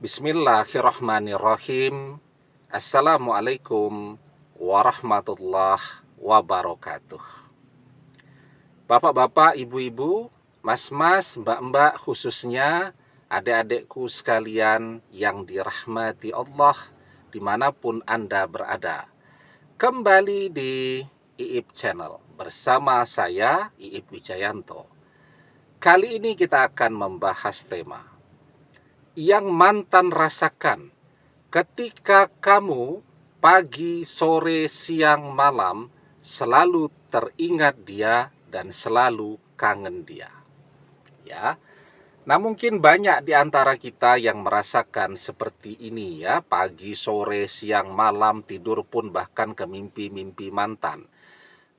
Bismillahirrahmanirrahim. Assalamualaikum warahmatullahi wabarakatuh. Bapak-bapak, ibu-ibu, mas-mas, mbak-mbak, khususnya adik-adikku sekalian yang dirahmati Allah dimanapun Anda berada. Kembali di Iip Channel bersama saya, Iip Wijayanto. Kali ini kita akan membahas tema yang mantan rasakan ketika kamu pagi, sore, siang, malam selalu teringat dia dan selalu kangen dia. Ya. Nah, mungkin banyak di antara kita yang merasakan seperti ini ya, pagi, sore, siang, malam, tidur pun bahkan ke mimpi-mimpi mantan.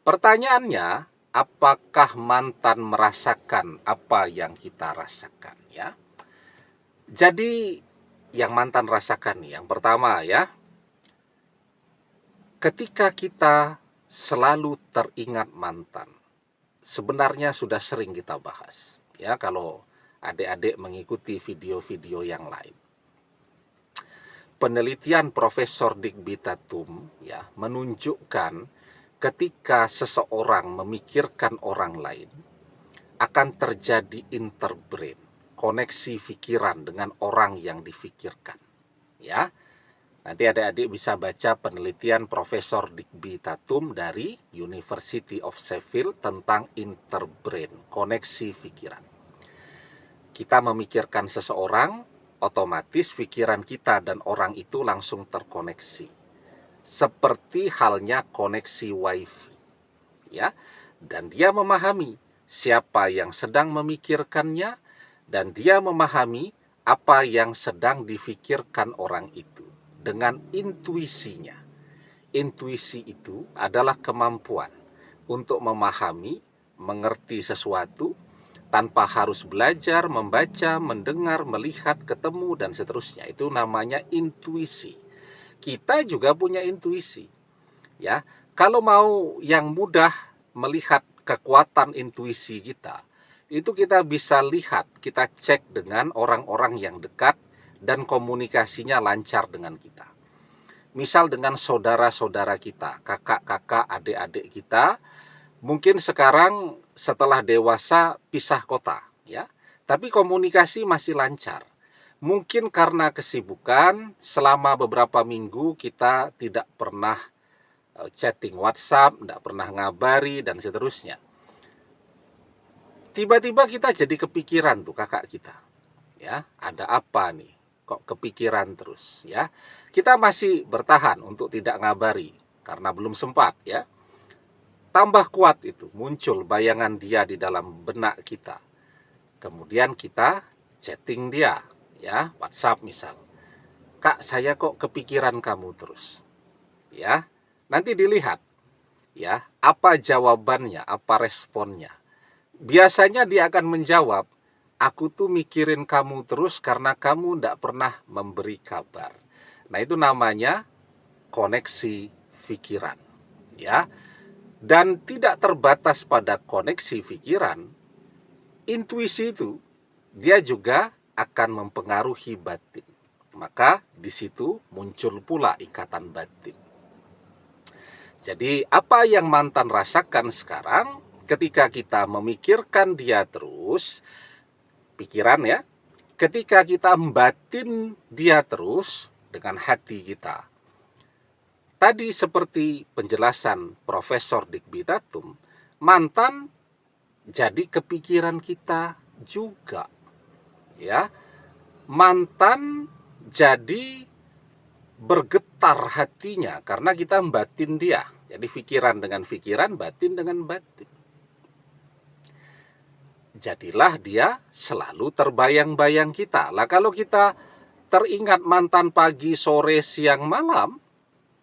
Pertanyaannya, apakah mantan merasakan apa yang kita rasakan ya? Jadi yang mantan rasakan nih, yang pertama ya, ketika kita selalu teringat mantan, sebenarnya sudah sering kita bahas ya kalau adik-adik mengikuti video-video yang lain. Penelitian Profesor Digby Tatum ya menunjukkan ketika seseorang memikirkan orang lain akan terjadi interbrain, koneksi pikiran dengan orang yang difikirkan. Ya, nanti adik-adik bisa baca penelitian Profesor Digby Tatum dari University of Sheffield tentang interbrain, koneksi pikiran. Kita memikirkan seseorang, otomatis pikiran kita dan orang itu langsung terkoneksi. Seperti halnya koneksi wifi. Ya, dan dia memahami siapa yang sedang memikirkannya, dan dia memahami apa yang sedang difikirkan orang itu dengan intuisinya. Intuisi itu adalah kemampuan untuk memahami, mengerti sesuatu tanpa harus belajar, membaca, mendengar, melihat, ketemu, dan seterusnya. Itu namanya intuisi. Kita juga punya intuisi. Ya, kalau mau yang mudah melihat kekuatan intuisi kita, itu kita bisa lihat, kita cek dengan orang-orang yang dekat dan komunikasinya lancar dengan kita. Misal dengan saudara-saudara kita, kakak-kakak, adik-adik kita, mungkin sekarang setelah dewasa pisah kota, ya, tapi komunikasi masih lancar. Mungkin karena kesibukan, selama beberapa minggu kita tidak pernah chatting WhatsApp, tidak pernah ngabari, dan seterusnya. Tiba-tiba kita jadi kepikiran tuh kakak kita. Ya, ada apa nih? Kok kepikiran terus, ya? Kita masih bertahan untuk tidak ngabari karena belum sempat, ya. Tambah kuat itu, muncul bayangan dia di dalam benak kita. Kemudian kita chatting dia, ya, WhatsApp misal. Kak, saya kok kepikiran kamu terus. Ya. Nanti dilihat, ya, apa jawabannya, apa responnya. Biasanya dia akan menjawab, aku tuh mikirin kamu terus karena kamu tidak pernah memberi kabar. Nah, itu namanya koneksi pikiran. Ya. Dan tidak terbatas pada koneksi pikiran, intuisi itu dia juga akan mempengaruhi batin. Maka di situ muncul pula ikatan batin. Jadi apa yang mantan rasakan sekarang ketika kita memikirkan dia terus, pikiran ya, ketika kita membatin dia terus dengan hati kita. Tadi seperti penjelasan Profesor Digby Tatum, mantan jadi kepikiran kita juga. Ya. Mantan jadi bergetar hatinya karena kita membatin dia. Jadi pikiran dengan pikiran, batin dengan batin. Jadilah dia selalu terbayang-bayang kita. Lah kalau kita teringat mantan pagi, sore, siang, malam,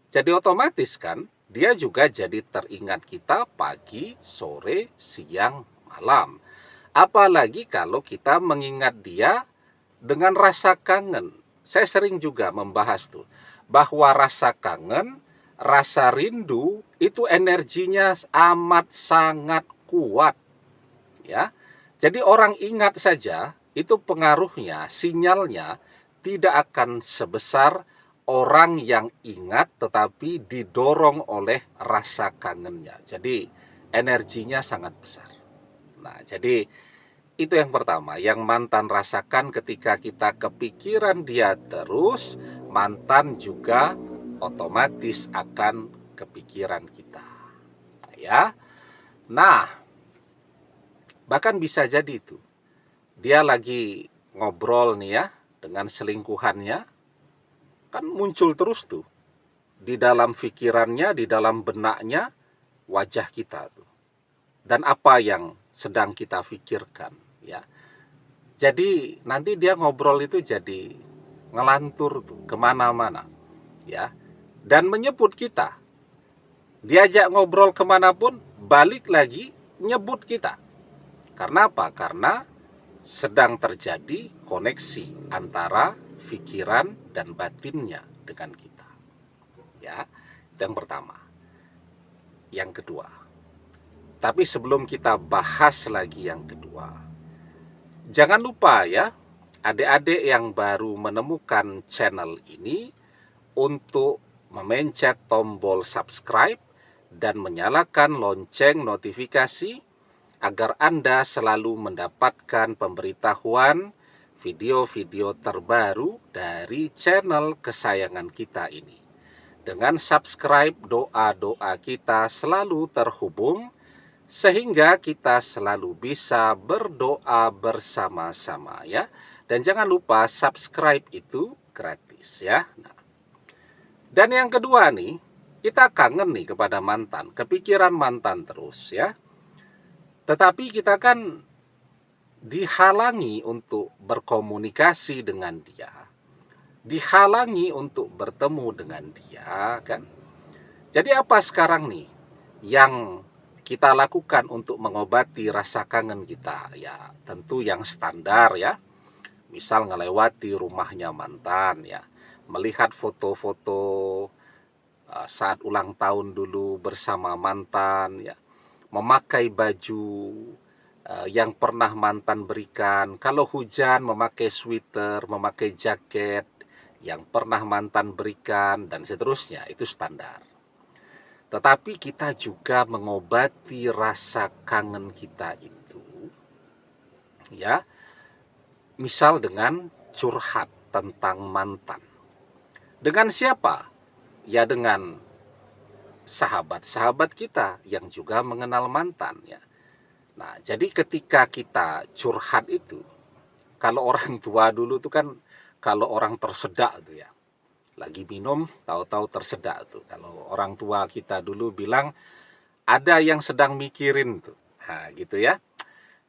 jadi otomatis kan dia juga jadi teringat kita pagi, sore, siang, malam. Apalagi kalau kita mengingat dia dengan rasa kangen. Saya sering juga membahas tuh, bahwa rasa kangen, rasa rindu, itu energinya amat sangat kuat. Ya. Jadi orang ingat saja, itu pengaruhnya, sinyalnya tidak akan sebesar orang yang ingat tetapi didorong oleh rasa kangennya. Jadi energinya sangat besar. Nah, jadi itu yang pertama, yang mantan rasakan ketika kita kepikiran dia terus, mantan juga otomatis akan kepikiran kita. Ya. Nah, bahkan bisa jadi itu. Dia lagi ngobrol nih ya dengan selingkuhannya, kan muncul terus tuh di dalam pikirannya, di dalam benaknya wajah kita tuh. Dan apa yang sedang kita pikirkan, ya. Jadi nanti dia ngobrol itu jadi ngelantur tuh kemana-mana, ya. Dan menyebut kita. Diajak ngobrol kemanapun, balik lagi nyebut kita. Karena apa? Karena sedang terjadi koneksi antara pikiran dan batinnya dengan kita. Ya, itu yang pertama. Yang kedua. Tapi sebelum kita bahas lagi yang kedua, jangan lupa ya, adik-adik yang baru menemukan channel ini untuk memencet tombol subscribe dan menyalakan lonceng notifikasi agar Anda selalu mendapatkan pemberitahuan video-video terbaru dari channel kesayangan kita ini. Dengan subscribe, doa-doa kita selalu terhubung sehingga kita selalu bisa berdoa bersama-sama ya. Dan jangan lupa subscribe itu gratis ya. Nah, dan yang kedua nih, kita kangen nih kepada mantan, kepikiran mantan terus ya. Tetapi kita kan dihalangi untuk berkomunikasi dengan dia, dihalangi untuk bertemu dengan dia kan. Jadi apa sekarang nih yang kita lakukan untuk mengobati rasa kangen kita? Ya tentu yang standar ya, misal ngelewati rumahnya mantan ya, melihat foto-foto saat ulang tahun dulu bersama mantan ya, memakai baju yang pernah mantan berikan. Kalau hujan memakai sweater, memakai jaket yang pernah mantan berikan dan seterusnya, itu standar. Tetapi kita juga mengobati rasa kangen kita itu ya, misal dengan curhat tentang mantan. Dengan siapa? Ya dengan sahabat-sahabat kita yang juga mengenal mantan ya. Nah, jadi ketika kita curhat itu, kalau orang tua dulu tuh kan, kalau orang tersedak tuh ya, lagi minum tahu-tahu tersedak tuh. Kalau orang tua kita dulu bilang ada yang sedang mikirin tuh. Nah, gitu ya.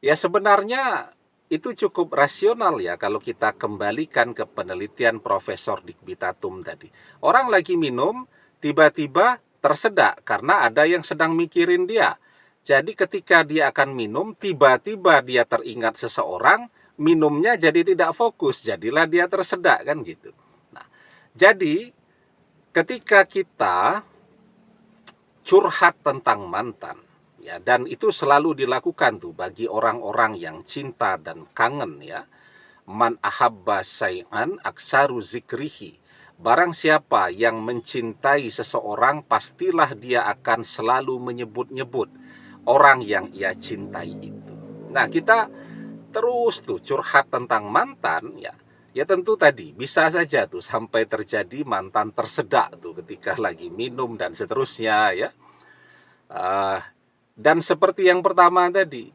Ya sebenarnya itu cukup rasional ya kalau kita kembalikan ke penelitian Profesor Digbitatum tadi. Orang lagi minum, tiba-tiba tersedak karena ada yang sedang mikirin dia. Jadi ketika dia akan minum, tiba-tiba dia teringat seseorang, minumnya jadi tidak fokus, jadilah dia tersedak kan gitu. Nah, jadi ketika kita curhat tentang mantan, ya, dan itu selalu dilakukan tuh bagi orang-orang yang cinta dan kangen ya. Man ahabba say'an aksaru zikrihi. Barang siapa yang mencintai seseorang, pastilah dia akan selalu menyebut-nyebut orang yang ia cintai itu. Nah, kita terus tuh curhat tentang mantan ya. Ya tentu tadi bisa saja tuh sampai terjadi mantan tersedak tuh ketika lagi minum dan seterusnya ya. Dan seperti yang pertama tadi,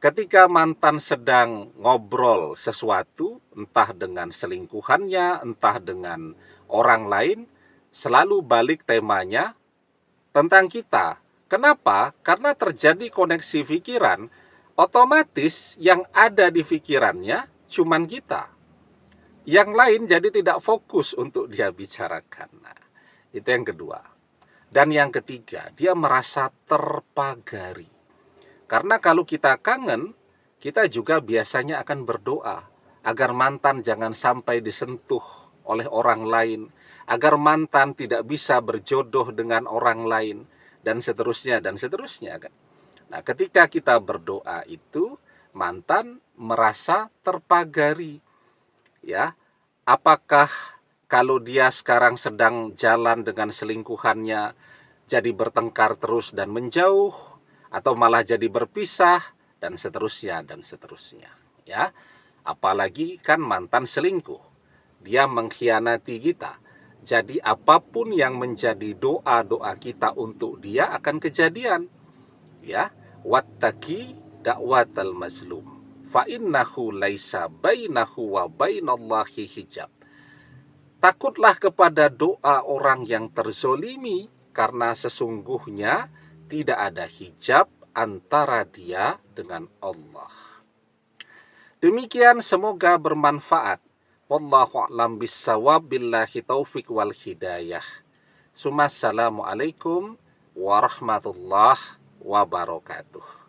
ketika mantan sedang ngobrol sesuatu, entah dengan selingkuhannya, entah dengan orang lain, selalu balik temanya tentang kita. Kenapa? Karena terjadi koneksi pikiran, otomatis yang ada di pikirannya cuman kita. Yang lain jadi tidak fokus untuk dia bicarakan. Nah, itu yang kedua. Dan yang ketiga, dia merasa terpagari. Karena kalau kita kangen, kita juga biasanya akan berdoa agar mantan jangan sampai disentuh oleh orang lain, agar mantan tidak bisa berjodoh dengan orang lain, dan seterusnya kan. Nah, ketika kita berdoa itu, mantan merasa terpagari, ya, Apakah kalau dia sekarang sedang jalan dengan selingkuhannya jadi bertengkar terus dan menjauh, atau malah jadi berpisah, dan seterusnya dan seterusnya, ya. Apalagi kan mantan selingkuh, dia mengkhianati kita. Jadi apapun yang menjadi doa-doa kita untuk dia akan kejadian, ya. Wattaqi da'watal mazlum fa innahu laisa bainahu wa bainallahi hijab. Takutlah kepada doa orang yang terzolimi, karena sesungguhnya tidak ada hijab antara dia dengan Allah. Demikian, semoga bermanfaat. Wallahu a'lam bissawab, billahi taufik wal hidayah. Assalamualaikum warahmatullahi wabarakatuh.